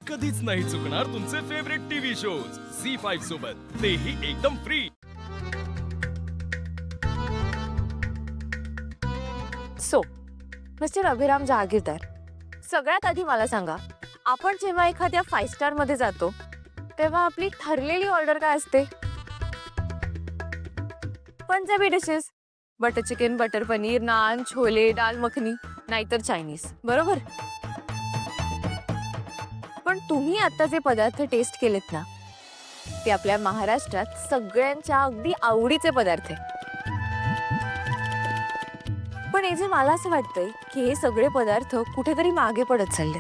कधीच नाही चुकणार तुमचे फेवरेट टीव्ही शोज झी5 सोबत, तेही एकदम free. So mister Abhiram Jahagirdar, सगळ्यात आधी मला सांगा, आपण जेव्हा एखाद्या 5 स्टार मध्ये जातो तेव्हा आपली ठरलेली ऑर्डर काय असते? Punjabi dishes, butter chicken, butter paneer, naan, chole, dal makhani, नाहीतर चायनीज, बरोबर? पण तुम्ही आता जे पदार्थ टेस्ट केलेत ना, ते आपल्या महाराष्ट्रात सगळ्यांच्या अगदी आवडीचे पदार्थ आहेत. पण हे जे मला असं वाटतंय की हे सगळे पदार्थ कुठेतरी मागे पडत चालले.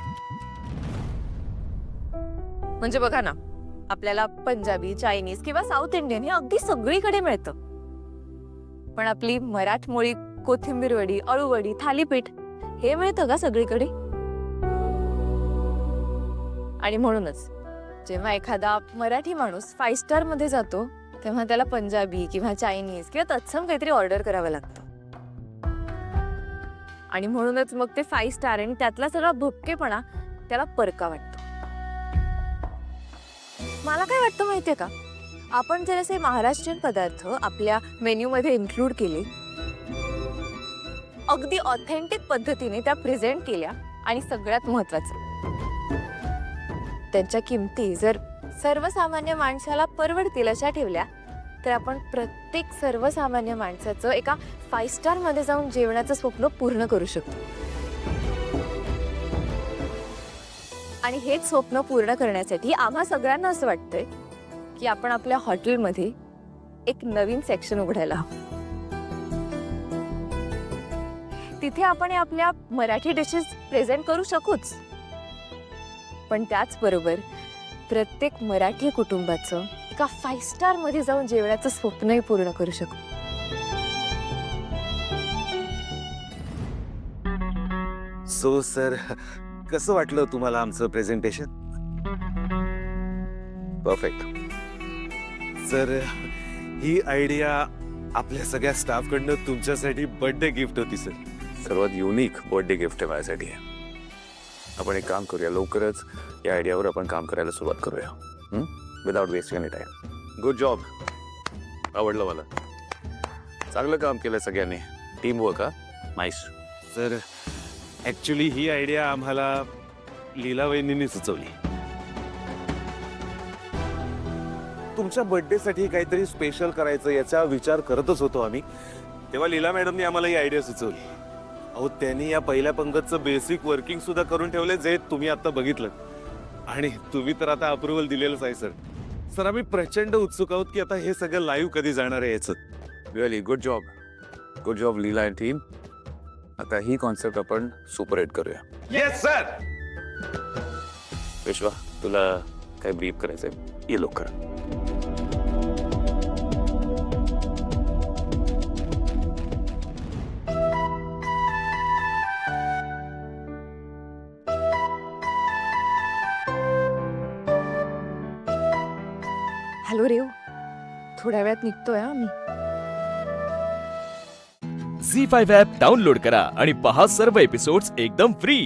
म्हणजे बघा ना, आपल्याला पंजाबी, चायनीज किंवा साऊथ इंडियन हे अगदी सगळीकडे मिळतं, पण आपली मराठमोळी कोथिंबीर वडी, अळूवडी, थालीपीठ हे मिळतं का सगळीकडे? आणि म्हणूनच जेव्हा एखादा मराठी माणूस 5 स्टार मध्ये जातो तेव्हा त्याला पंजाबी किंवा चायनीज किंवा तत्सम काहीतरी ऑर्डर करावं लागतं. आणि म्हणूनच मग ते 5 स्टार आणि त्यातला सगळा भुपकेपणा त्याला परका वाटतो. मला काय वाटतं माहितीये का, आपण जर असे महाराष्ट्रीयन पदार्थ आपल्या मेन्यू मध्ये इन्क्लूड केले, अगदी ऑथेंटिक पद्धतीने त्या प्रेझेंट केल्या, आणि सगळ्यात महत्वाचं त्यांच्या किमती जर सर्वसामान्य माणसाला परवडतील अशा ठेवल्या, तर आपण प्रत्येक सर्वसामान्य माणसाचं एका 5 स्टार मध्ये जाऊन जेवणाचं स्वप्न पूर्ण करू शकतो. आणि हेच स्वप्न पूर्ण करण्यासाठी आम्हा सगळ्यांना असं वाटतंय की आपण आपल्या हॉटेलमध्ये एक नवीन सेक्शन उघडायला हवं. तिथे आपण आपल्या मराठी डिशेस प्रेझेंट करू शकूच, पण त्याचबरोबर प्रत्येक मराठी कुटुंबाचं एका 5 स्टार मध्ये जाऊन जेवणाचं स्वप्नही पूर्ण करू शकू. सो सर, कसं वाटलं तुम्हाला आमचं प्रेझेंटेशन? परफेक्ट. सर, ही आयडिया आपल्या सगळ्या स्टाफ कडनं तुमच्यासाठी बर्थडे गिफ्ट होती सर. सर्वात युनिक बर्थडे गिफ्ट आहे माझ्यासाठी. आपण एक काम करूया, लवकरच या आयडियावर आपण काम करायला सुरुवात करूया, without wasting any time. Good job, आवडलं मला. चांगलं काम केलं सगळ्यांनी, team work. Nice. Sir, actually ही आयडिया आम्हाला लीला वहिनींनी सुचवली. तुमच्या बर्थडे साठी काहीतरी स्पेशल करायचं याचा विचार करतच होतो आम्ही, तेव्हा लीला मॅडमनी आम्हाला ही आयडिया सुचवली. अहो, त्यांनी या पहिल्या पंगतचं बेसिक वर्किंग सुद्धा करून ठेवले, जे तुम्ही आता बघितलं. आणि तुम्ही तर आता अप्रुव्हल दिलेलंच आहे सर. सर, आम्ही प्रचंड उत्सुक आहोत की आता हे सगळं लाईव्ह कधी जाणार आहे याचं. Really good job. Good job Leela and team. आता ही कॉन्सेप्ट आपण सुपर हिट करूया. Yes sir. विश्वा, तुला काय ब्रीफ करायचंय? ये लवकर. हॅलो रेव, थोड्या वेळात निघतोय आम्ही. झी5 ॲप डाउनलोड करा आणि पहा सर्व एपिसोड्स एकदम फ्री.